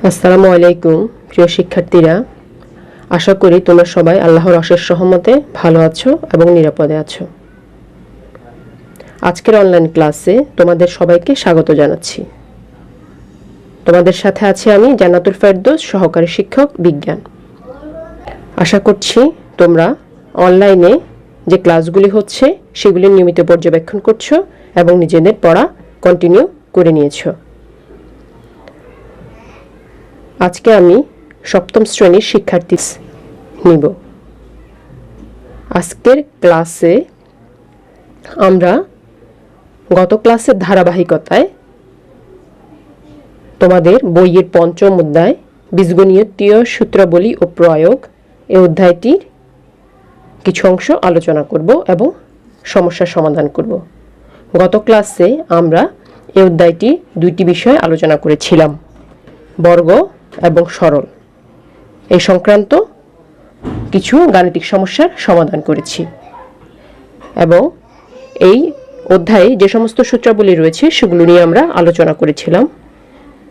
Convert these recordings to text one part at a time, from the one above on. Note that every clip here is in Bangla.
আসসালামু আলাইকুম প্রিয় শিক্ষার্থীরা, আশা করি তোমরা সবাই আল্লাহর অশেষ রহমতে ভালো আছো এবং নিরাপদে আছো। আজকের অনলাইন ক্লাসে তোমাদের সবাইকে স্বাগত জানাচ্ছি। তোমাদের সাথে আছি আমি জান্নাতুল ফেরদৌস, সহকারী শিক্ষক বিজ্ঞান। আশা করছি তোমরা অনলাইনে যে ক্লাসগুলি হচ্ছে সেগুলি নিয়মিত পর্যবেক্ষণ করছো এবং নিজেদের পড়া কন্টিনিউ করে নিয়েছো। আজকে আমি সপ্তম শ্রেণীর শিক্ষার্থী নিব। আজকের ক্লাসে আমরা গত ক্লাসের ধারাবাহিকতায় তোমাদের বইয়ের পঞ্চম অধ্যায় বীজগণিতীয় সূত্রাবলী ও প্রয়োগ এই অধ্যায়টির কিছু অংশ আলোচনা করব এবং সমস্যার সমাধান করব। গত ক্লাসে আমরা এই অধ্যায়টি দুইটি বিষয় আলোচনা করেছিলাম, বর্গ এবং সরল। এই সংক্রান্ত কিছু গাণিতিক সমস্যার সমাধান করেছি এবং এই অধ্যায়ে যে সমস্ত সূত্রাবলী রয়েছে সেগুলো নিয়ে আমরা আলোচনা করেছিলাম।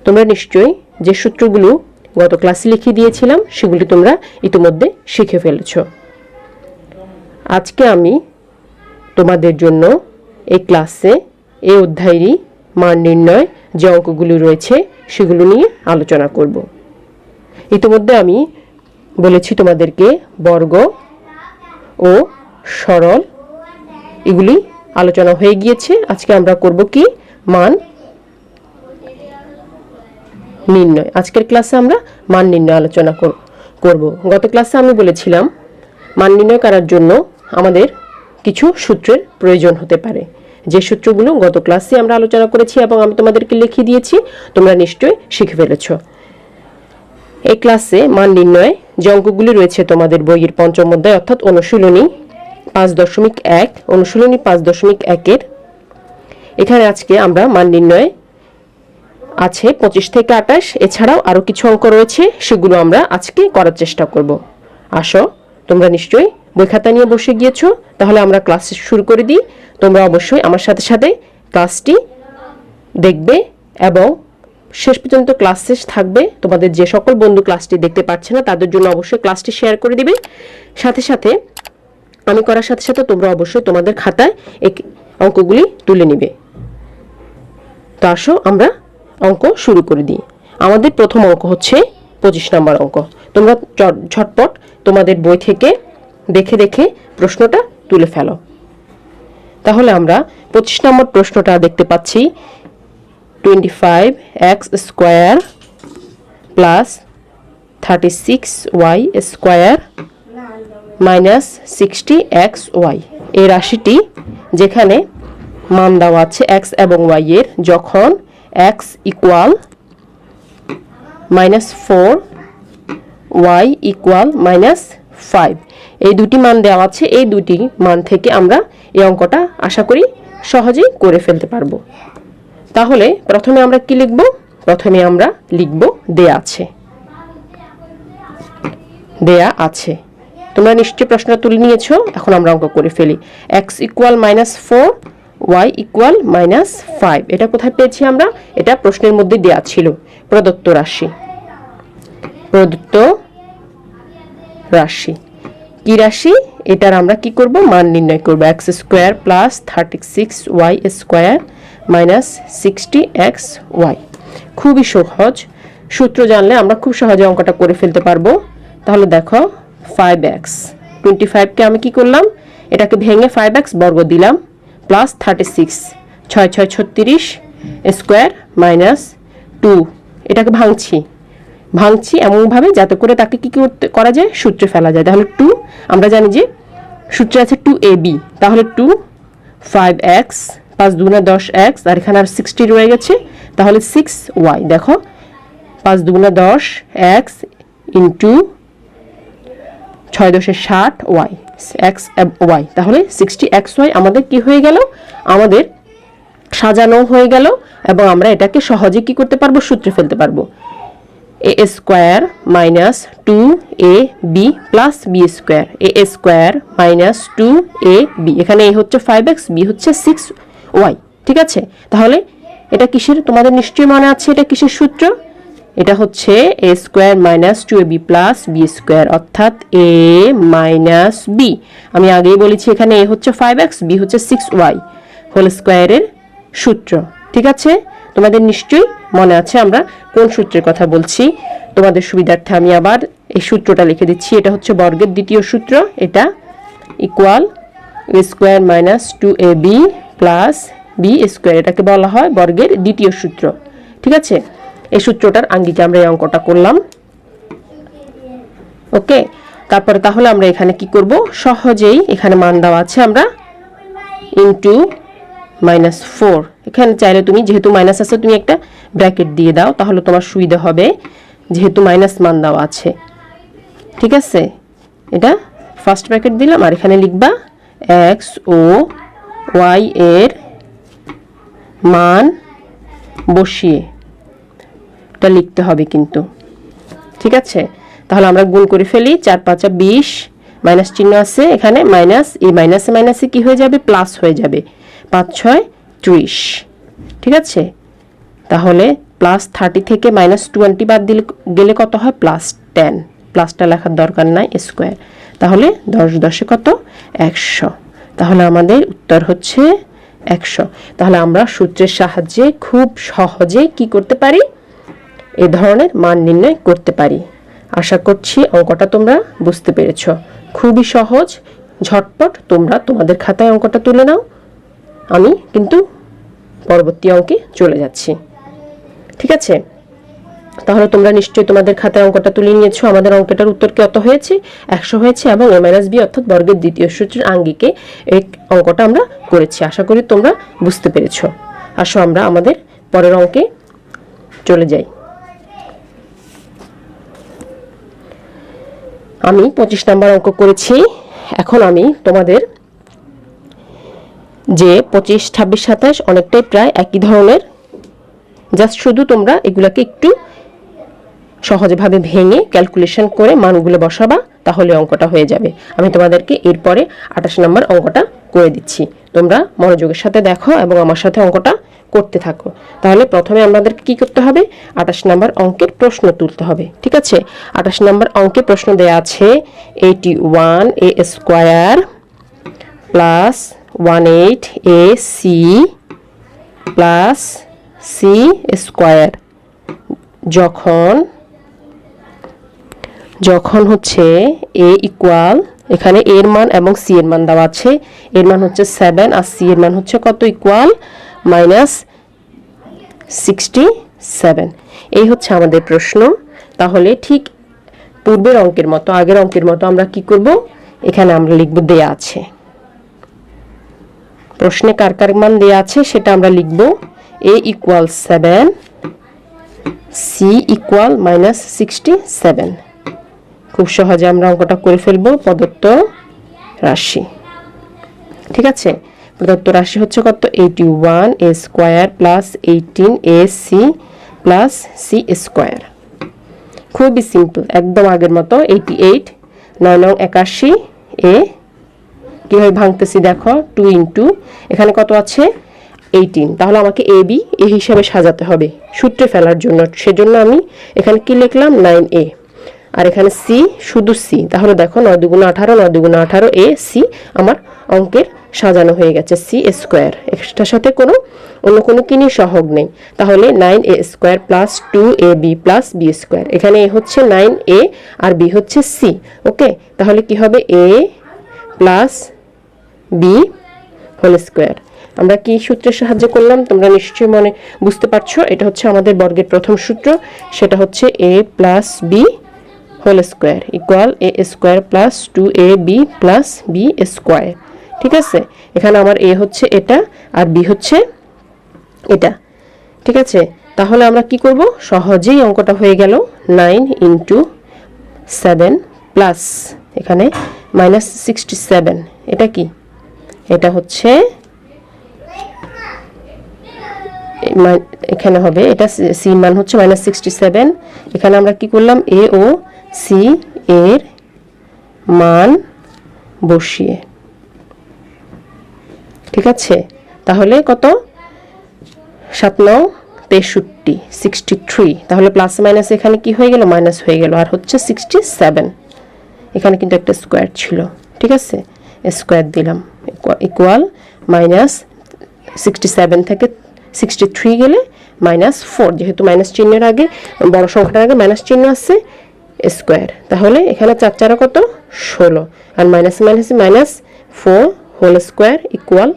তোমরা নিশ্চয়ই যে সূত্রগুলো গত ক্লাসে লিখে দিয়েছিলাম সেগুলি তোমরা ইতিমধ্যে শিখে ফেলেছ। আজকে আমি তোমাদের জন্য এই ক্লাসে এই অধ্যায়েরই মান নির্ণয় যে অঙ্কগুলি রয়েছে সেগুলো নিয়ে আলোচনা করব। ইতিমধ্যে আমি বলেছি তোমাদেরকে বর্গ ও সরল এগুলি আলোচনা হয়ে গিয়েছে। আজকে আমরা করব কি, মান নির্ণয়। আজকের ক্লাসে আমরা মান নির্ণয় আলোচনা করব। গত ক্লাসে আমি বলেছিলাম মান নির্ণয় করার জন্য আমাদের কিছু সূত্রের প্রয়োজন হতে পারে, যে সূত্রগুলো গত ক্লাসে আমরা আলোচনা করেছি এবং আমি তোমাদেরকে লিখে দিয়েছি, তোমরা নিশ্চয়ই শিখে ফেলেছ। এই ক্লাসে মান নির্ণয় যে অঙ্কগুলি রয়েছে তোমাদের বইয়ের পঞ্চম অধ্যায় অর্থাৎ অনুশীলনী 5.1 অনুশীলনী 5.1-এর এখানে আজকে আমরা মান নির্ণয় আছে 25 থেকে 28, এছাড়াও আরো কিছু অঙ্ক রয়েছে, সেগুলো আমরা আজকে করার চেষ্টা করব। আসো, তোমরা নিশ্চয়ই বই খাতা নিয়ে বসে গিয়েছো, তাহলে আমরা ক্লাস শুরু করে দিই। তোমরা অবশ্যই আমার সাথে সাথে ক্লাসটি দেখবে এবং শেষ পর্যন্ত ক্লাস শেষ থাকবে। তোমাদের যে সকল বন্ধু ক্লাসটি দেখতে পাচ্ছে না তাদের জন্য অবশ্যই ক্লাসটি শেয়ার করে দিবে। সাথে সাথে আমি করার সাথে সাথে তোমরা অবশ্যই তোমাদের খাতায় এই অঙ্কগুলি তুলে নিবে। তো আসো আমরা অঙ্ক শুরু করে দিই। আমাদের প্রথম অঙ্ক হচ্ছে 25 নম্বর অঙ্ক। তোমরা ঝটপট তোমাদের বই থেকে দেখে দেখে প্রশ্নটা তুলে ফেলো। তাহলে আমরা 25 নম্বর প্রশ্নটা দেখতে পাচ্ছি 25x square plus 36y square minus 60xy। এই রাশিটি যেখানে মান দেওয়া আছে x এবং y এর, যখন x ইকুয়াল -4 y ইকুয়াল -5, এই দুটি মান দেওয়া আছে। এই দুটি মান থেকে আমরা এই অঙ্কটা আশা করি সহজেই করে ফেলতে পারবো। তাহলে প্রথমে আমরা কি লিখব? প্রথমে আমরা লিখব দেয়া আছে। দেয়া আছে। তোমরা নিশ্চয়ই প্রশ্নটা তুলে নিয়েছো। এখন আমরা অঙ্ক করে ফেলি। x ইকুয়াল -4 y ইকুয়াল -5, এটা কোথায় পেয়েছি আমরা? এটা প্রশ্নের মধ্যে দেয়া ছিল, প্রদত্ত রাশি। প্রদত্ত রাশি কি রাশি? এটার আমরা কি করব? মান নির্ণয় করব। x square plus 36y square minus 60xy। খুবই সহজ, সূত্র জানলে আমরা খুব সহজে অঙ্কটা করে ফেলতে পারবো। তাহলে দেখো 5x, 25কে আমি কি করলাম, এটাকে ভেঙে 5x বর্গ দিলাম প্লাস 36, 6 6 36 স্কোয়ার মাইনাস 2, এটাকে ভাঙছি এমনভাবে যাতে করে তাকে কি করা যায়, সূত্রে ফেলা যায়। তাহলে 2, আমরা জানি যে সূত্রে আছে 2ab, তাহলে 2 5x 5 2 10x, আর এখানে আর 60 রয়ে গেছে, তাহলে 6y। দেখো 5 2 10x into 6 10 60y x y, তাহলে 60xy আমাদের কি হয়ে গেল, আমাদের সাজানো হয়ে গেল এবং আমরা এটাকে সহজে কি করতে পারবো, সূত্রে ফেলতে পারবো। a square minus 2ab plus b square, a square minus 2ab, এখানে a হচ্ছে 5x, b হচ্ছে 6y। ঠিক আছে, তাহলে এটা কিসের, তোমাদের নিশ্চয়ই মনে আছে এটা কিসের সূত্র? এটা হচ্ছে a square minus 2ab plus b square, অর্থাৎ a মাইনাস b। আমি আগেই বলেছি এখানে a হচ্ছে 5x, b হচ্ছে 6y হোল স্কয়ারের সূত্র। ঠিক আছে, তোমাদের নিশ্চয়ই মনে আছে আমরা কোন সূত্রের কথা বলছি। তোমাদের সুবিধার্থে আমি আবার এই সূত্রটা লিখে দিচ্ছি। এটা হচ্ছে বর্গের দ্বিতীয় সূত্র। এটা equal a square minus 2ab plus b square, এটাকে বলা হয় বর্গের দ্বিতীয় সূত্র। ঠিক আছে, এই সূত্রটার আঙ্গিকে আমরা এই অঙ্কটা করলাম। ওকে, তারপরে তাহলে আমরা এখানে কি করব, সহজেই এখানে মান দেওয়া আছে, আমরা ইনটু -4, এখানে চাইলে তুমি যেহেতু মাইনাস আছে তুমি একটা ব্র্যাকেট দিয়ে দাও, তাহলে তোমার সুবিধা হবে, যেহেতু মাইনাস মান দেওয়া আছে। ঠিক আছে, এটা ফার্স্ট ব্র্যাকেট দিলাম, আর এখানে লিখবা x ও y এর মান বসিয়ে এটা লিখতে হবে কিন্তু। ঠিক আছে, তাহলে আমরা গুণ করে ফেলি। 4 5 20, মাইনাস চিহ্ন আছে এখানে, মাইনাস, এই মাইনাসে মাইনাসে কি হয়ে যাবে, প্লাস হয়ে যাবে, 5 6 20। ঠিক আছে, তাহলে প্লাস 30 থেকে -20 বাদ দিলে গেলে কত হয়, +10। প্লাসটা লেখার দরকার নাই, স্কয়ার। তাহলে 10 10 কত, 100। তাহলে আমাদের উত্তর হচ্ছে 100। তাহলে আমরা সূত্রের সাহায্যে খুব সহজে কি করতে পারি, এই ধরনের মান নির্ণয় করতে পারি। আশা করছি অঙ্কটা তোমরা বুঝতে পেরেছ। খুবই সহজ, ঝটপট তোমরা তোমাদের খাতায় অঙ্কটা তুলে নাও। আমি কিন্তু পরবর্তী অঙ্কে চলে যাচ্ছি। ঠিক আছে, তাহলে তোমরা নিশ্চয়ই তোমাদের খাতায় অঙ্কটা তুলে নিয়েছো। আমাদের অঙ্কটার উত্তর কত হয়েছে, 100 হয়েছে, এবং a - b অর্থাৎ বর্গের দ্বিতীয় সূত্রের আঙ্গিকে এই অঙ্কটা আমরা করেছি। আশা করি তোমরা বুঝতে পেরেছো। আসো আমরা আমাদের পরের অঙ্কে চলে যাই। আমি 25 নম্বর অঙ্ক করেছি। এখন আমি তোমাদের যে 25 26 27 অনেকটাই প্রায় একই ধরনের, জাস্ট শুধু তোমরা এগুলাকে একটু সহজভাবে ভেঙে ক্যালকুলেশন করে মানগুলো বসাবা, তাহলে অঙ্কটা হয়ে যাবে। আমি তোমাদেরকে এরপরে 28 নম্বর অঙ্কটা করে দিচ্ছি। তোমরা মনোযোগের সাথে দেখো এবং আমার সাথে অঙ্কটা করতে থাকো। তাহলে প্রথমে আমাদের কি করতে হবে, 28 নম্বর অঙ্কের প্রশ্ন তুলতে হবে। ঠিক আছে, 28 নম্বর অঙ্কে প্রশ্ন দেয়া আছে 81a square plus 18ac plus c square যখন হচ্ছে a ইকুয়াল, এখানে a এর মান এবং c এর মান দেওয়া আছে। এর মান হচ্ছে 7 আর c এর মান হচ্ছে কত, ইকুয়াল -67। এই হচ্ছে আমাদের প্রশ্ন। তাহলে ঠিক পূর্বের অঙ্কের মতো, আগের অঙ্কের মতো আমরা কি করব, এখানে আমরা লিখব দেয়া আছে, প্রশ্নে কার কার মান দেয়া আছে সেটা আমরা লিখব। a equal 7, c equal -67। খুব সহজে আমরা অঙ্কটা করে ফেলবো। প্রদত্ত রাশি, ঠিক আছে, প্রদত্ত রাশি হচ্ছে কত, 81a square plus 18ac plus c square. খুবই সিম্পল, একদম আগের মতো। 88 9 9 81, এ কিভাবে ভাঙতেছি দেখো, 2 ইন্টু এখানে কত আছে 18, তাহলে আমাকে এ বি এ হিসাবে সাজাতে হবে সূত্রে ফেলার জন্য। সেজন্য আমি এখানে কি লিখলাম, 9a, আর এখানে সি, শুধু সি। তাহলে দেখো 9 2 18, 9 2 18, এ সি আমার অঙ্কের সাজানো হয়ে গেছে, সি স্কয়ার। এটার সাথে অন্য কোনো কিনি সহগ নেই। তাহলে 9a square plus 2ab plus b square. এখানে এ হচ্ছে 9a আর b হচ্ছে সি। ওকে, তাহলে কি হবে, a plus b whole square. আমরা কি সূত্রের সাহায্যে করলাম তোমরা নিশ্চয়ই বুঝতে পারছো। এটা হচ্ছে আমাদের বর্গের প্রথম সূত্র, সেটা হচ্ছে a plus b whole square equal a square plus 2ab plus b square. ঠিক আছে, এখানে আমার a হচ্ছে এটা আর b হচ্ছে এটা। ঠিক আছে, তাহলে আমরা কি করব, সহজেই অঙ্কটা হয়ে গেল। 9 ইন্টু 7 প্লাস এখানে -67, এটা কি, এটা হচ্ছে এখানে হবে, এটা সি মান হচ্ছে -67। এখানে আমরা কি করলাম, এ ও সি এর মান বসিয়ে। ঠিক আছে, তাহলে কত, 7 9 63 63, তাহলে প্লাস মাইনাস এখানে কি হয়ে গেল, মাইনাস হয়ে গেল, আর হচ্ছে 67, এখানে কিন্তু একটা স্কোয়ার ছিল, ঠিক আছে, স্কোয়ার দিলাম, ইকুয়াল মাইনাস 67 থেকে 63 গেলে -4, যেহেতু মাইনাস চিহ্নের আগে, বড় সংখ্যাটার আগে মাইনাস চিহ্ন আছে, স্কোয়ার, তাহলে এখানে 4 4 কত 16, আর minus minus -4 whole square equal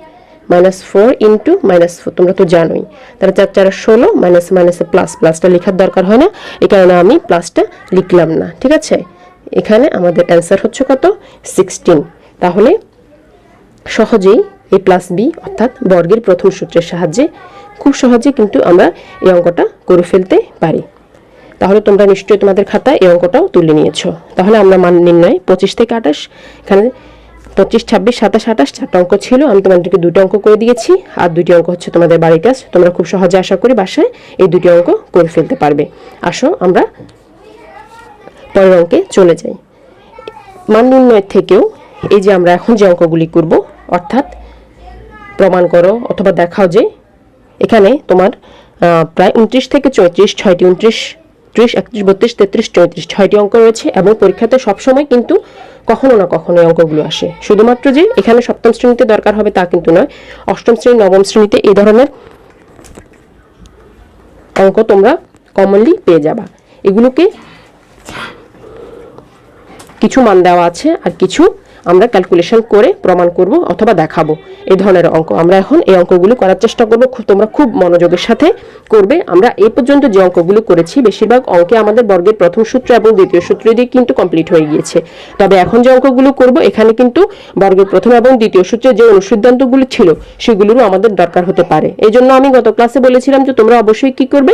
-4 into -4, তোমরা তো জানোই, তাহলে 4 4 16, মাইনাস মাইনাসে প্লাস, প্লাসটা লেখার দরকার হয় না, এই কারণে আমি প্লাসটা লিখলাম না, ঠিক আছে। এখানে আমাদের অ্যান্সার হচ্ছে কত 16। তাহলে সহজেই a প্লাস বি অর্থাৎ বর্গের প্রথম সূত্রের সাহায্যে খুব সহজে কিন্তু আমরা এই অঙ্কটা করে ফেলতে পারি। তাহলে তোমরা নিশ্চয়ই তোমাদের খাতায় এই অঙ্কটাও তুলে নিয়েছো। তাহলে আমরা মান নির্ণয় 25 থেকে 28, এখানে 25, 26, 27, 28 চারটা অঙ্ক ছিল, আমি তোমাদেরকে দুটো অঙ্ক করে দিয়েছি, আর দুটি অঙ্ক হচ্ছে তোমাদের বাড়ির কাজ। তোমরা খুব সহজে আশা করি বাসায় এই দুটি অঙ্ক করে ফেলতে পারবে। আসো আমরা পরের অঙ্কে চলে যাই। মান নির্ণয়ের থেকেও এই যে আমরা এখন যে অঙ্কগুলি করব, অর্থাৎ প্রমাণ করো অথবা দেখাও যে এখানে তোমার প্রায় 29 থেকে 34, 6টি 29, 30, 31, 32, 33, 34 6টি অঙ্ক রয়েছে, এবং পরীক্ষাতে সবসময় কিন্তু কখনো না কখনো এই অঙ্কগুলো আসে। শুধুমাত্র যে এখানে সপ্তম শ্রেণীতে দরকার হবে তা কিন্তু নয়, অষ্টম শ্রেণী, নবম শ্রেণীতে এই ধরনের অঙ্ক তোমরা কমনলি পেয়ে যাবা। এগুলোকে কিছু মান দেওয়া আছে, আর কিছু আমরা ক্যালকুলেশন করে প্রমাণ করব অথবা দেখাবো। এই ধরনের অঙ্ক আমরা এখন এই অঙ্কগুলো করার চেষ্টা করব, তোমরা খুব মনোযোগের সাথে করবে। আমরা এই পর্যন্ত যে অঙ্কগুলো করেছি বেশিরভাগ অঙ্কে আমাদের বর্গের প্রথম সূত্র এবং দ্বিতীয় সূত্র দিয়ে কিন্তু কমপ্লিট হয়ে গিয়েছে। তবে এখন যে অঙ্কগুলো করব এখানে কিন্তু বর্গের প্রথম এবং দ্বিতীয় সূত্রে যে অনুসিদ্ধান্তগুলো ছিল সেগুলোরও আমাদের দরকার হতে পারে। এই জন্য আমি গত ক্লাসে বলেছিলাম যে তোমরা অবশ্যই কি করবে,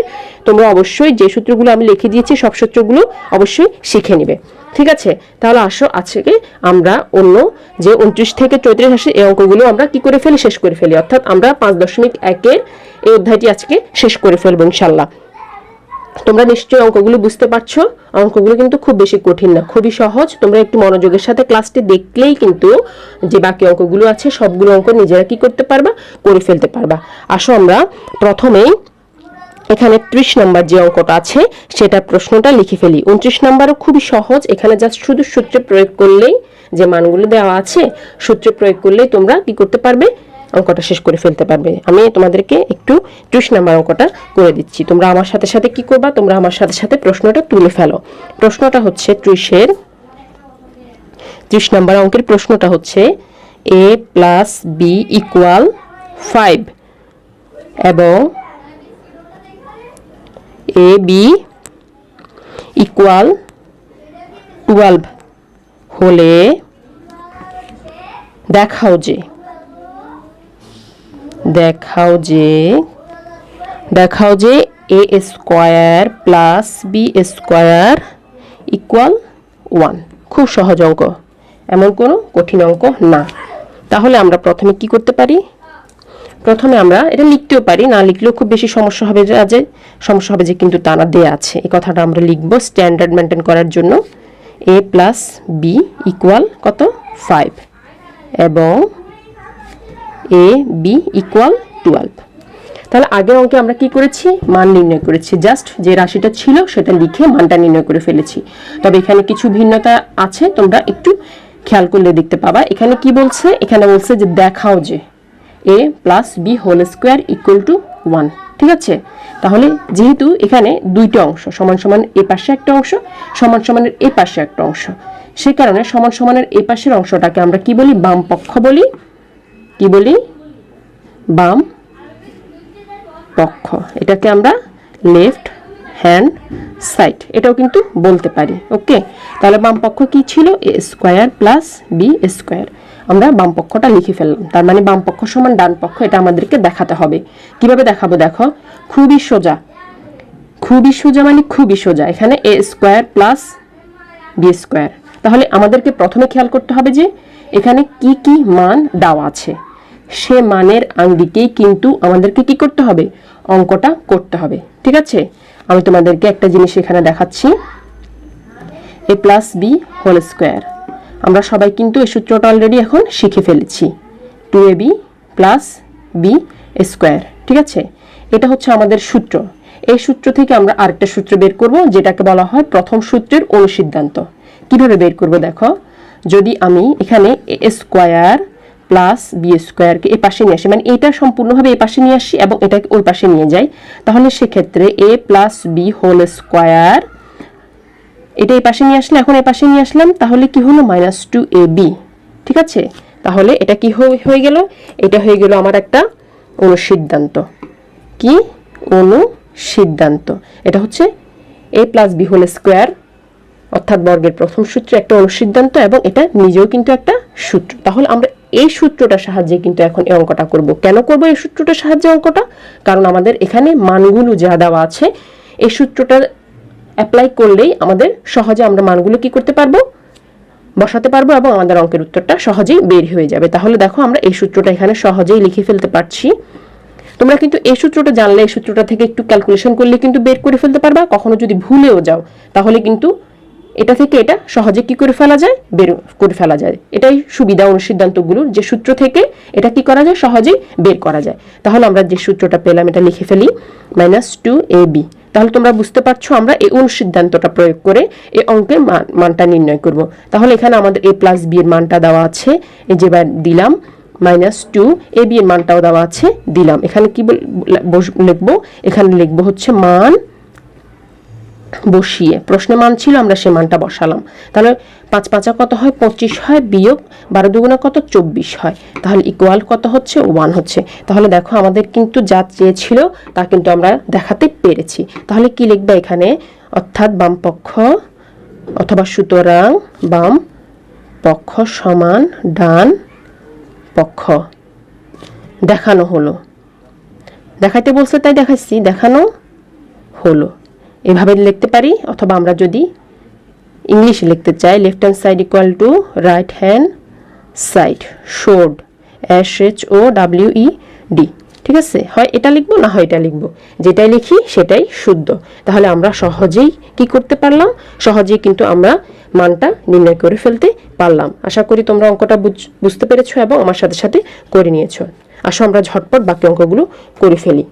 তোমরা অবশ্যই যে সূত্রগুলো আমি লিখে দিয়েছি সব সূত্রগুলো অবশ্যই শিখে নিবে, ঠিক আছে। তাহলে আসো আজকে আমরা অন্য যে 29 থেকে 34 আসে এই অঙ্কগুলো আমরা কি করে ফেলি, শেষ করে ফেলি, অর্থাৎ আমরা 5.1 এই অধ্যায়টি আজকে শেষ করে ফেলবো ইনশাল্লাহ। তোমরা নিশ্চয়ই অঙ্কগুলো বুঝতে পারছো, অঙ্কগুলো কিন্তু খুব বেশি কঠিন না, খুবই সহজ। তোমরা একটু মনোযোগের সাথে ক্লাসটি দেখলেই কিন্তু যে বাকি অঙ্কগুলো আছে সবগুলো অঙ্ক নিজেরা কি করতে পারবা, করে ফেলতে পারবা। আসো আমরা প্রথমেই এখানে 30 নম্বর যে অঙ্কটা আছে সেটা প্রশ্নটা লিখে ফেলি। 29 নম্বরও খুবই সহজ, এখানে জাস্ট শুধু সূত্রে প্রয়োগ করলেই, যে মানগুলো দেওয়া আছে সূত্রে প্রয়োগ করলেই তোমরা কি করতে পারবে, অঙ্কটা শেষ করে ফেলতে পারবে। আমি তোমাদেরকে একটু 30 নম্বর অঙ্কটা করে দিচ্ছি, তোমরা আমার সাথে সাথে কি করবা, তোমরা আমার সাথে সাথে প্রশ্নটা তুলে ফেলো। প্রশ্নটা হচ্ছে 30 নম্বর অঙ্কের প্রশ্নটা হচ্ছে a প্লাস বি ইকুয়াল 5 এবং এ বি ইকুয়াল 12 হলে দেখাও যে A square plus B square equal 1। খুব সহজ অঙ্ক, এমন কোনো কঠিন অঙ্ক না। তাহলে আমরা প্রথমে কি করতে পারি, প্রথমে আমরা এটা লিখতেও পারি, না লিখলেও খুব বেশি সমস্যা হবে যে কিন্তু তা না, দেয়া আছে এই কথাটা আমরা লিখবো স্ট্যান্ডার্ড মেনটেন করার জন্য। a প্লাস বি ইকুয়াল কত 5 এবং এ বি ইকুয়াল 12। তাহলে আগের অঙ্কে আমরা কি করেছি, মান নির্ণয় করেছি, জাস্ট যে রাশিটা ছিল সেটা লিখে মানটা নির্ণয় করে ফেলেছি। তবে এখানে কিছু ভিন্নতা আছে, তোমরা একটু খেয়াল করলে দেখতে পাবা। এখানে কি বলছে, এখানে বলছে যে দেখাও যে a plus B whole square equal to 1, ঠিক আছে। তাহলে যেহেতু এখানে দুইটা অংশ সমান সমান, এ পাশে একটা অংশ সমান সমানের এ পাশে একটা অংশ, সেই কারণে সমান সমানের এ পাশের অংশটাকে আমরা কি বলি, বাম পক্ষ বলি। কি বলি, বাম পক্ষ, এটাকে আমরা লেফট হ্যান্ড সাইড এটাও কিন্তু বলতে পারি। ওকে, তাহলে বাম পক্ষ কি ছিল, এ স্কোয়ার প্লাস বি স্কোয়ার, আমরা বাম পক্ষটা লিখে ফেললাম। তার মানে বাম পক্ষ সমান ডান পক্ষ, এটা আমাদেরকে দেখাতে হবে। কিভাবে দেখাবো দেখো, খুবই সোজা মানে খুবই সোজা। এখানে এ স্কোয়ার প্লাস বি স্কোয়ার, তাহলে আমাদেরকে প্রথমে খেয়াল করতে হবে যে এখানে কি কি মান দেওয়া আছে, সে মানের আঙ্গিকেই কিন্তু আমাদেরকে কি করতে হবে, অঙ্কটা করতে হবে, ঠিক আছে। আমি তোমাদেরকে একটা জিনিস এখানে দেখাচ্ছি, এ প্লাস বি হোল স্কোয়ার, আমরা সবাই কিন্তু এই সূত্রটা অলরেডি এখন শিখে ফেলেছি, 2ab প্লাস বি স্কোয়ার, ঠিক আছে। এটা হচ্ছে আমাদের সূত্র। এই সূত্র থেকে আমরা আরেকটা সূত্র বের করব, যেটাকে বলা হয় প্রথম সূত্রের অনুসিদ্ধান্ত। কিভাবে বের করব দেখো, যদি আমি এখানে a স্কয়ার প্লাস b স্কয়ারকে এই পাশে নিয়ে আসি, মানে এটা সম্পূর্ণভাবে এই পাশে নিয়ে আসি এবং এটাকে ওই পাশে নিয়ে যাই, তাহলে সেক্ষেত্রে a plus b whole square, এটা এই পাশে নিয়ে আসলে, এখন এই পাশে নিয়ে আসলাম, তাহলে কি হলো -2ab। ঠিক আছে, তাহলে এটা কি হয়ে গেল, এটা হয়ে গেল আমার একটা অনুসিদ্ধান্ত। কি অনুসিদ্ধান্ত? এটা হচ্ছে a plus b whole square অর্থাৎ বর্গের প্রথম সূত্র একটা অনুসিদ্ধান্ত, এবং এটা নিজেও কিন্তু একটা সূত্র। তাহলে আমরা এই সূত্রটার সাহায্যে কিন্তু এখন এই অঙ্কটা করব। কেন করব এই সূত্রটার সাহায্যে অঙ্কটা? কারণ আমাদের এখানে মানগুলো যা দেওয়া আছে, এই সূত্রটা অ্যাপ্লাই করলেই আমাদের সহজে আমরা মানগুলো কি করতে পারবো, বসাতে পারবো, এবং আমাদের অঙ্কের উত্তরটা সহজেই বের হয়ে যাবে। তাহলে দেখো আমরা এই সূত্রটা এখানে সহজেই লিখে ফেলতে পারছি। তোমরা কিন্তু এই সূত্রটা জানলে এই সূত্রটা থেকে একটু ক্যালকুলেশন করলে কিন্তু বের করে ফেলতে পারবা। কখনো যদি ভুলেও যাও তাহলে কিন্তু এটা থেকে এটা সহজে কি করে ফেলা যায়, বের করে ফেলা যায়। এটাই সুবিধা অনুসিদ্ধান্তগুলোর, যে সূত্র থেকে এটা কি করা যায়, সহজেই বের করা যায়। তাহলে আমরা যে সূত্রটা পেলাম এটা লিখে ফেলি, -2ab। তাহলে তোমরা বুঝতে পারছো আমরা এই অনুসিদ্ধান্তটা প্রয়োগ করে এই অঙ্কের মানটা নির্ণয় করব। তাহলে এখানে আমাদের a প্লাস b এর মানটা দেওয়া আছে, এই যে দিলাম, -2ab এর মানটাও দেওয়া আছে, দিলাম। এখানে কি লিখবো, এখানে লিখবো হচ্ছে মান বসিয়ে, প্রশ্নে মান ছিল আমরা সে মানটা বসালাম। তাহলে 5 5 কত হয়, 25 হয়, বিয়োগ 12 দুগুণা কত, 24 হয়। তাহলে ইকুয়াল কত হচ্ছে, 1 হচ্ছে। তাহলে দেখো আমাদের কিন্তু যা চেয়েছিল তা কিন্তু আমরা দেখাতে পেরেছি। তাহলে কি লিখবে এখানে, অর্থাৎ বাম পক্ষ অথবা সুতরাং বাম পক্ষ সমান ডান পক্ষ দেখানো হলো। দেখাইতে বলছে তাই দেখাইছি, দেখানো হলো। এভাবে লিখতে পারি, অথবা আমরা যদি ইংলিশে লিখতে চাই, left hand side equal to right hand side showed, SHOWED। ঠিক আছে, হয় এটা লিখবো, না হয় এটা লিখবো, যেটাই লিখি সেটাই শুদ্ধ। তাহলে আমরা সহজেই কি করতে পারলাম, সহজেই কিন্তু আমরা মানটা নির্ণয় করে ফেলতে পারলাম। আশা করি তোমরা অঙ্কটা বুঝতে পেরেছো এবং আমার সাথে সাথে করে নিয়েছো। আসো আমরা ঝটপট বাকি অঙ্কগুলো করে ফেলি।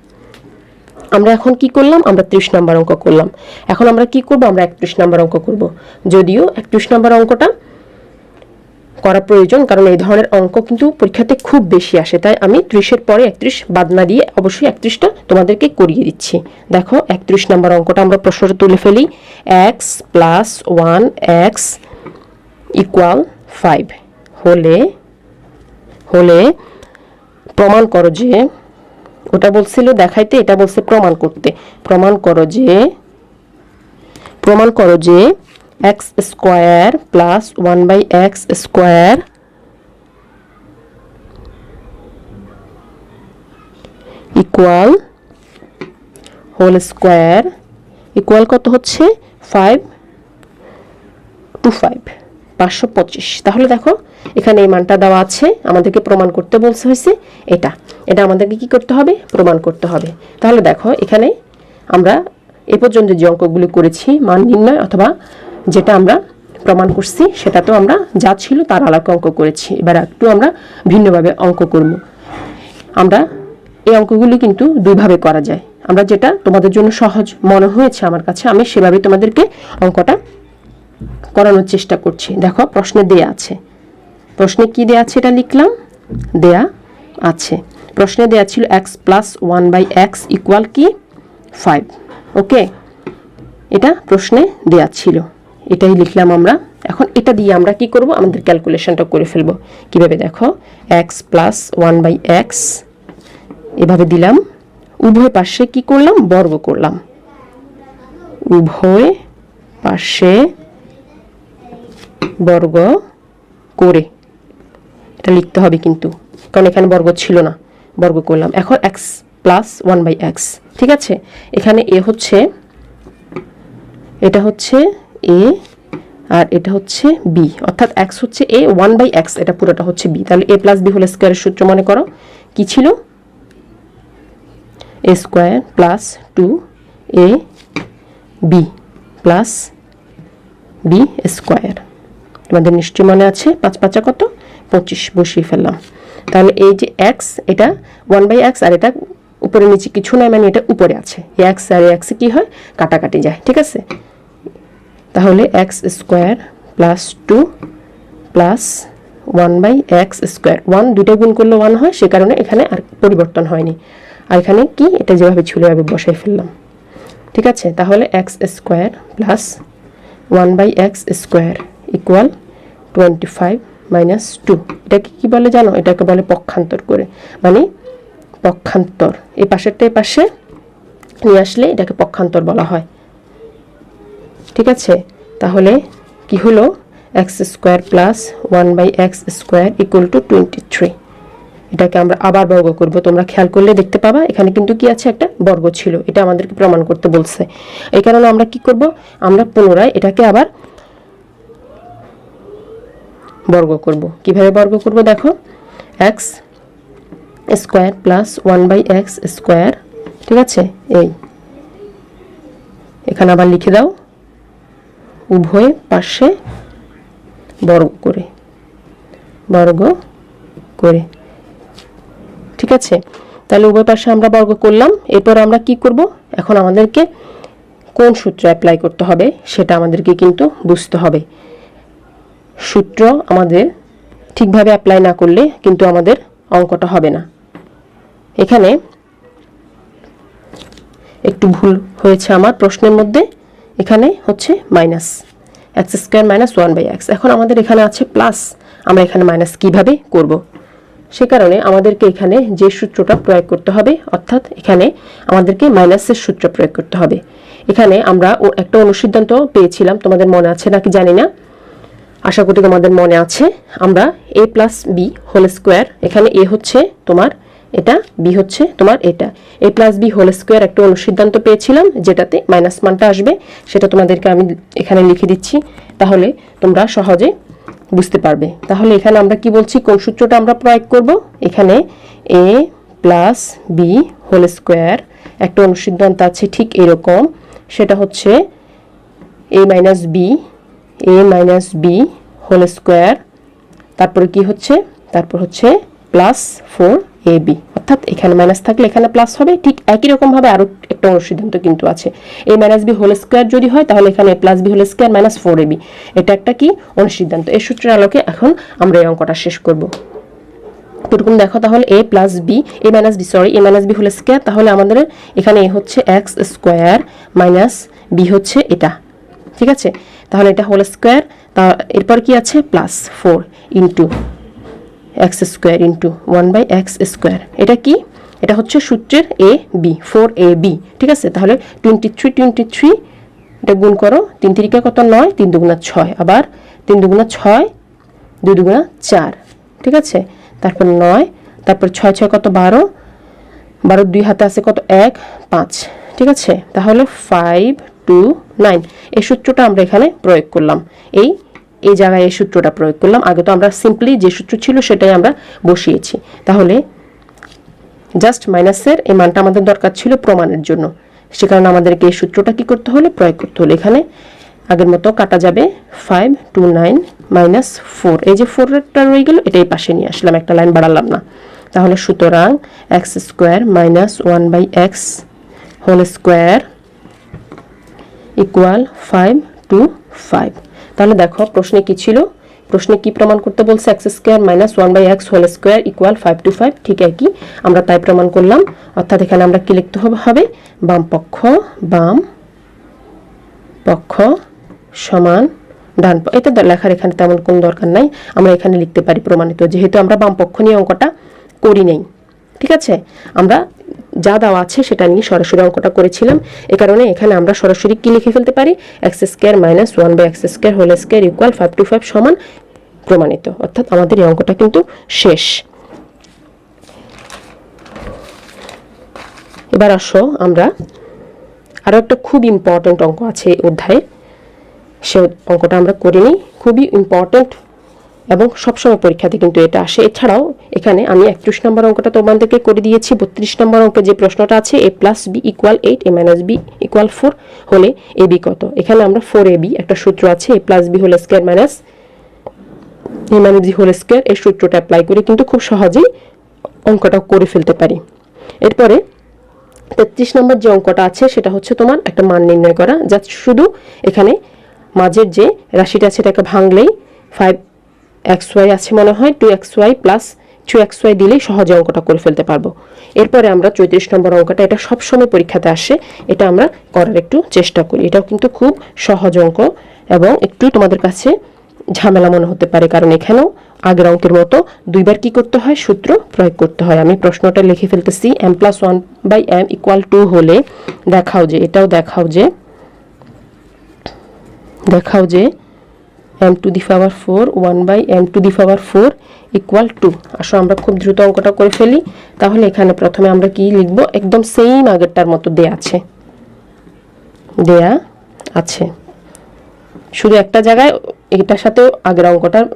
আমরা এখন কি করলাম, আমরা 30 নম্বর অঙ্ক করলাম। এখন আমরা কি করব, আমরা 31 নম্বর অঙ্ক করব। যদিও 31 নম্বর অঙ্কটা করা প্রয়োজন, কারণ এই ধরনের অঙ্ক কিন্তু পরীক্ষাতে খুব বেশি আসে, তাই আমি 30-এর পরে 31 বাদ না দিয়ে অবশ্যই 31টা তোমাদেরকে করিয়ে দিচ্ছি। দেখো 31 নম্বর অঙ্কটা আমরা প্রশ্নটা তুলে ফেলি, x প্লাস 1x ইকুয়াল 5 হলে প্রমাণ করো যে, ওটা বলছিল দেখাইতে, এটা বলছে প্রমাণ করতে। প্রমাণ করো যে x square plus 1/x square equal whole square equal কত হচ্ছে 5 to 5, 525। তাহলে দেখো এখানে এই মানটা দেওয়া আছে, আমাদেরকে প্রমাণ করতে বলছে হয়েছে এটা আমাদেরকে কি করতে হবে, প্রমাণ করতে হবে। তাহলে দেখো এখানে আমরা এ পর্যন্ত যে অঙ্কগুলো করেছি মান নির্ণয় অথবা যেটা আমরা প্রমাণ করছি, সেটা তো আমরা যা ছিল তার আলাদা অঙ্ক করেছি। এবার একটু আমরা ভিন্নভাবে অঙ্ক করব। আমরা এই অঙ্কগুলি কিন্তু দুইভাবে করা যায়। আমরা যেটা তোমাদের জন্য সহজ মনে হয়েছে আমার কাছে, আমি সেভাবে তোমাদেরকে অঙ্কটা করানোর চেষ্টা করছি। দেখো প্রশ্নে দেয়া আছে, প্রশ্নে কি দেয়া আছে এটা লিখলাম, দেয়া আছে প্রশ্নে দেয়া ছিল x প্লাস 1/x ইকুয়াল কি 5। ওকে, এটা প্রশ্নে দেয়া ছিল, এটাই লিখলাম আমরা। এখন এটা দিয়ে আমরা কি করব, আমাদের ক্যালকুলেশনটা করে ফেলবো। কিভাবে দেখো, x প্লাস 1/x এভাবে দিলাম, উভয় পাশে কি করলাম, বর্গ করলাম, উভয় পাশে বর্গ করে এটা লিখতে হবে কিন্তু, কারণ এখানে বর্গ ছিল না, বর্গ করলাম। এখন x প্লাস 1/x, ঠিক আছে। এখানে a হচ্ছে, এটা হচ্ছে a আর এটা হচ্ছে b, অর্থাৎ x হচ্ছে a, 1/x এটা পুরোটা হচ্ছে b। তাহলে a প্লাস b হোল স্কয়ারের সূত্র মনে করো কি ছিল, a square plus 2ab plus b square. তোমাদের নিশ্চয় মনে আছে, 5 5 কত, 25 বসিয়ে ফেললাম। তাহলে এই যে x, এটা 1/x আর এটা উপরে নিচে কিছু নাই, মানে এটা উপরে আছে। এক্স আর এক্স কি হয়, কাটাকাটি যায়, ঠিক আছে। তাহলে x square plus 2 plus 1/x square, 1 দুইটা গুণ করলে 1 হয়, সে কারণে এখানে আর পরিবর্তন হয়নি। আর এখানে কি, এটা যেভাবে ছিল এভাবে বসাই ফেললাম, ঠিক আছে। তাহলে x square plus 1/x square equal 25 minus 2। এটাকে কি বলে জানো, এটাকে বলে পক্ষান্তর করে, মানে পক্ষান্তর, এই পাশেরটা এই পাশে নিয়ে আসলে এটাকে পক্ষান্তর বলা হয়, ঠিক আছে। তাহলে কি হলো, x square plus 1/x square equal two 23। এটাকে আমরা আবার বর্গ করব, তোমরা খেয়াল করলে দেখতে পাবা এখানে কিন্তু কি আছে, একটা বর্গ ছিল, এটা আমাদেরকে প্রমাণ করতে বলছে। এই কারণে আমরা কি করব, আমরা পুনরায় এটাকে আবার বর্গ করব। কিভাবে বর্গ করব দেখো, x square plus 1/x square, ঠিক আছে। এই এখানে আবার লিখে দাও, উভয় পাশে বর্গ করে, বর্গ করে, ঠিক আছে। তাহলে উভয় পাশে আমরা বর্গ করলাম। এরপর আমরা কি করব, এখন আমাদেরকে কোন সূত্র অ্যাপ্লাই করতে হবে সেটা আমাদেরকে কিন্তু বুঝতে হবে। সূত্র আমাদের ঠিকভাবে অ্যাপ্লাই না করলে কিন্তু আমাদের অঙ্কটা হবে না। এখানে একটু ভুল হয়েছে আমার প্রশ্নের মধ্যে, এখানে হচ্ছে minus x square minus 1/x, এখন আমাদের এখানে আছে প্লাস, আমরা এখানে মাইনাস কিভাবে করব, সে কারণে আমাদেরকে এখানে যে সূত্রটা প্রয়োগ করতে হবে, অর্থাৎ এখানে আমাদেরকে মাইনাসের সূত্র প্রয়োগ করতে হবে। এখানে আমরা একটা অনুসিদ্ধান্ত পেয়েছিলাম, তোমাদের মনে আছে নাকি জানি না, আশা করি তোমাদের মনে আছে। আমরা a plus B whole square, এখানে a হচ্ছে তোমার এটা, বি হচ্ছে তোমার এটা, a plus B whole square একটা অনুসিদ্ধান্ত পেয়েছিলাম, যেটাতে মাইনাস মানটা আসবে, সেটা তোমাদেরকে আমি এখানে লিখে দিচ্ছি, তাহলে তোমরা সহজে বুঝতে পারবে। তাহলে এখানে আমরা কি বলছি, কোন সূত্রটা আমরা প্রয়োগ করব, এখানে a plus B whole square একটা অনুসিদ্ধান্ত আছে ঠিক এরকম, সেটা হচ্ছে a minus B whole square, তারপরে কি হচ্ছে, তারপর হচ্ছে প্লাস 4ab, অর্থাৎ এখানে মাইনাস থাকলে এখানে প্লাস হবে। ঠিক একই রকম ভাবে আরো একটা অনুসিদ্ধান্ত কিন্তু আছে, a minus B whole square যদি হয় তাহলে এখানে a plus B whole square minus 4ab, এটা একটা কি অনুসিদ্ধান্ত। এই সূত্রের আলোকে এখন আমরা এই অঙ্কটা শেষ করব। এরকম দেখো, তাহলে a plus B, a minus B whole square, তাহলে আমাদের এখানে a হচ্ছে এক্স স্কোয়ার মাইনাস বি হচ্ছে এটা, ঠিক আছে। তাহলে এটা হোল স্কোয়ার, তা এরপর কি আছে plus 4 into x square into 1/x square, এটা কি, এটা হচ্ছে সূত্রের a b 4ab, ঠিক আছে। তাহলে 23 এটা গুণ করো, 3 3 কত 9, 3 2 6, আবার 3 2 6, 2 2 4, ঠিক আছে। তারপর 9, তারপর 6 6 কত 12, 12 2 হাতে আছে কত 1 5, ঠিক আছে। তাহলে 5 2 9 এই সূত্রটা আমরা এখানে প্রয়োগ করলাম, এই জায়গায় এই সূত্রটা প্রয়োগ করলাম। আগে তো আমরা সিম্পলি যে সূত্র ছিল সেটাই আমরা বসিয়েছি। তাহলে জাস্ট মাইনাসের এই মানটা আমাদের দরকার ছিল প্রমাণের জন্য, সে কারণে আমাদেরকে এই সূত্রটা কি করতে হলো, প্রয়োগ করতে হলো। এখানে আগের মতো কাটা যাবে, 5 2 9 মাইনাস 4, এই যে 4টা রয়ে গেল, এটাই পাশে নিয়ে আসলাম, একটা লাইন বাড়ালাম না। তাহলে সুতরাং X square minus 1/x whole square equal 5 2 5। তাহলে দেখো প্রশ্নে কি ছিল, প্রশ্নে কি প্রমাণ করতে বলছে, X square minus 1/x whole square equal 5 2 5, ঠিক একই আমরা তাই প্রমাণ করলাম। অর্থাৎ এখানে আমরা কি লিখতে হবে, বাম পক্ষ সমান ডান পক্ষ, এটা লেখার এখানে তেমন কোনো দরকার নাই, আমরা এখানে লিখতে পারি প্রমাণিত, যেহেতু আমরা বাম পক্ষ নিয়ে অঙ্কটা করি নাই, ঠিক আছে। আমরা যা দেওয়া আছে সেটা নিয়ে সরাসরি অঙ্কটা করেছিলাম, এই কারণে এখানে আমরা সরাসরি কি লিখে ফেলতে পারি, X square minus 1/x square whole square equal 5 2 5 সমান প্রমাণিত। অর্থাৎ আমাদের এই অঙ্কটা কিন্তু শেষ। এবার আসো আমরা আরো একটা খুব ইম্পর্টেন্ট অঙ্ক আছে এই অধ্যায়ে, সে অঙ্কটা আমরা করে নিই, খুবই ইম্পর্টেন্ট এবং সবসময় পরীক্ষাতে কিন্তু এটা আসে। এছাড়াও এখানে আমি 31 নম্বর অঙ্কটা তোমাদেরকে করে দিয়েছি। 32 নম্বর অঙ্কে যে প্রশ্নটা আছে, a plus B equal 8, a minus B equal 4 হলে এ বি কত, এখানে আমরা 4ab একটা সূত্র আছে, a plus B whole square minus a minus B whole square, এই সূত্রটা অ্যাপ্লাই করে কিন্তু খুব সহজেই অঙ্কটা করে ফেলতে পারি। এরপরে 33 নম্বর যে অঙ্কটা আছে সেটা হচ্ছে তোমার একটা মান নির্ণয় করা, জাস্ট শুধু এখানে মাঝের যে রাশিটা আছে এটাকে ভাঙলেই 5xy আছে মনে হয়, 2xy প্লাস 2xy দিলেই সহজে অঙ্কটা করে ফেলতে পারবো। এরপরে আমরা 34 নম্বর অঙ্কটা, এটা সবসময় পরীক্ষাতে আসে, এটা আমরা করার একটু চেষ্টা করি। এটাও কিন্তু খুব সহজ অঙ্ক এবং একটু তোমাদের কাছে ঝামেলা মনে হতে পারে, কারণ এখানেও আগের অঙ্কের মতো দুইবার কি করতে হয়, সূত্র প্রয়োগ করতে হয়। আমি প্রশ্নটা লিখে ফেলতেছি। m + 1/m = 2 হলে দেখাও যে, এটাও দেখাও যে m⁴ 1/m⁴ = 2। আসো আমরা খুব দ্রুত অঙ্কটা করে ফেলি। তাহলে এখানে প্রথমে আমরা কি লিখব, একদম সেম আগেরটার মতো দেয়া আছে, শুধু একটা জায়গায় এটার সাথে আগের অঙ্কটার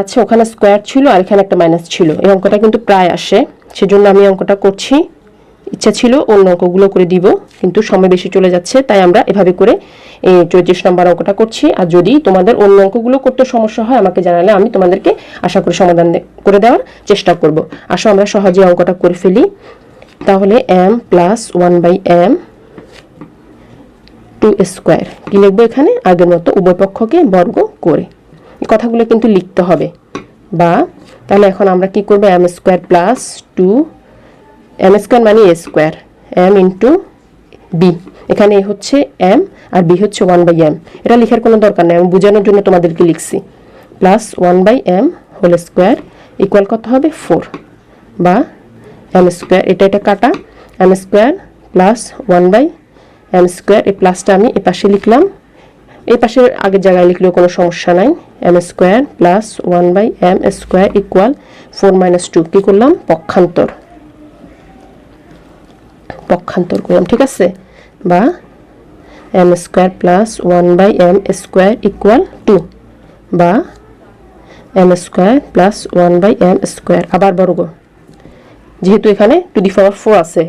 আছে, ওখানে স্কোয়ার ছিল আর এখানে একটা মাইনাস ছিল। এই অঙ্কটা কিন্তু প্রায় আসে, সেজন্য আমি অঙ্কটা করছি। ইচ্ছা ছিল অন্য অঙ্কগুলো করে দিব, কিন্তু সময় বেশি চলে যাচ্ছে, তাই আমরা এভাবে করে এই 34 নম্বর অঙ্কটা করছি। আর যদি তোমাদের অন্য অঙ্কগুলো করতে সমস্যা হয় আমাকে জানালে আমি তোমাদেরকে আশা করি সমাধান করে দেওয়ার চেষ্টা করব। আসো আমরা সহজে অঙ্কটা করে ফেলি। তাহলে m + 1/m² কি লিখবো এখানে, আগের মতো উভয় পক্ষকে বর্গ করে। এই কথাগুলো কিন্তু লিখতে হবে। বা তাহলে এখন আমরা কি করব, m² + 2, m² মানে a², m × b, এখানে a হচ্ছে m আর b হচ্ছে 1/m। এটা লেখার কোনো দরকার নেই, আমি বোঝানোর জন্য তোমাদেরকে লিখছি। প্লাস 1/m² ইকুয়াল কত হবে, 4, বা m², এটা কাটা, m² প্লাস 1/m², এই প্লাসটা আমি এ পাশে লিখলাম, এই পাশের আগের জায়গায় লিখলেও কোনো সমস্যা নাই। m² প্লাস 1/m² ইকুয়াল 4 - 2, কি করলাম, পক্ষান্তর করলাম, ঠিক আছে। বা m² প্লাস 1/m² ইকুয়াল 2, বা m² প্লাস 1/m², আবার বর্গ, যেহেতু এখানে টু দি পাওয়ার 4 আছে,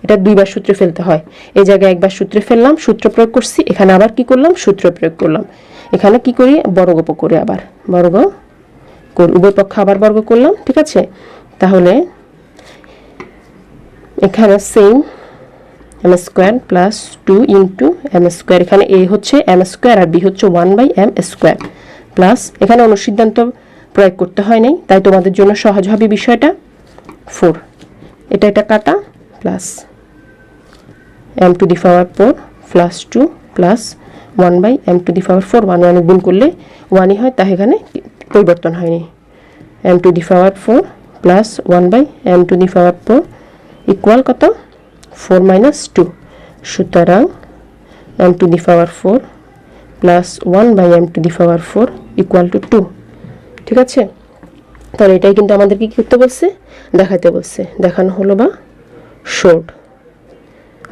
এটা দুইবার সূত্রে ফেলতে হয়। এই জায়গায় একবার সূত্রে ফেললাম, সূত্র প্রয়োগ করছি, এখানে আবার কি করলাম, সূত্র প্রয়োগ করলাম। এখানে কি করি, বর্গ করে আবার বর্গ করি, উভয় পক্ষ আবার বর্গ করলাম, ঠিক আছে। তাহলে এখানে সেম m² প্লাস 2 × m², এখানে a হচ্ছে m² আর b হচ্ছে 1/m² প্লাস, এখানে অনুসিদ্ধান্ত প্রয়োগ করতে হয় নাই, তাই তোমাদের জন্য সহজ হবে বিষয়টা। 4, এটা কাটা, plus m⁴ plus 2 plus 1/m⁴, 1 গুণ করলে 1ই হয়, তাই এখানে পরিবর্তন হয়নি। m⁴ প্লাস 1/m⁴ ইকুয়াল কত, 4 - 2, সুতরাং m⁴ plus 1/m⁴ equal to 2, ঠিক আছে। তাহলে এটাই কিন্তু আমাদেরকে কি করতে বলছে, দেখাতে বলছে, দেখানো হলো বা শর্ট।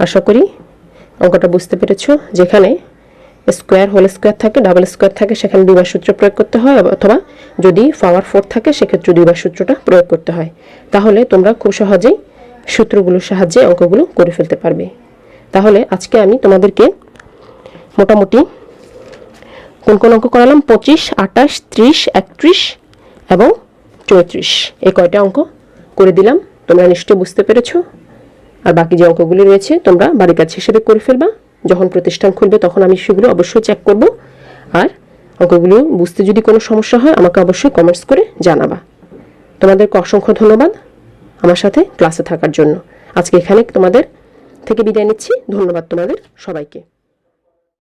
আশা করি অঙ্কটা বুঝতে পেরেছো। যেখানে স্কোয়ার, হোল স্কোয়ার থাকে, ডাবল স্কোয়ার থাকে, সেখানে দুইবার সূত্র প্রয়োগ করতে হয়, অথবা যদি পাওয়ার 4 থাকে সেক্ষেত্রে দুইবার সূত্রটা প্রয়োগ করতে হয়। তাহলে তোমরা খুব সহজেই সূত্রগুলোর সাহায্যে অঙ্কগুলো করে ফেলতে পারবে। তাহলে আজকে আমি তোমাদেরকে মোটামুটি কোন অঙ্ক করালাম, 25, 28, 30, 31 এবং 34, এই কয়টা অঙ্ক করে দিলাম। তোমরা নিশ্চয়ই বুঝতে পেরেছো। আর বাকি যে অঙ্কগুলি রয়েছে তোমরা বাড়ির কাজ হিসেবে করে ফেলবা। যখন প্রতিষ্ঠান খুলবে তখন আমি সেগুলো অবশ্যই চেক করব। আর অঙ্কগুলো বুঝতে যদি কোনো সমস্যা হয় আমাকে অবশ্যই কমেন্টস করে জানাবা। তোমাদেরকে অসংখ্য ধন্যবাদ আমার সাথে ক্লাসে থাকার জন্য। আজকে এখানে তোমাদের থেকে বিদায় নিচ্ছি। ধন্যবাদ তোমাদের সবাইকে।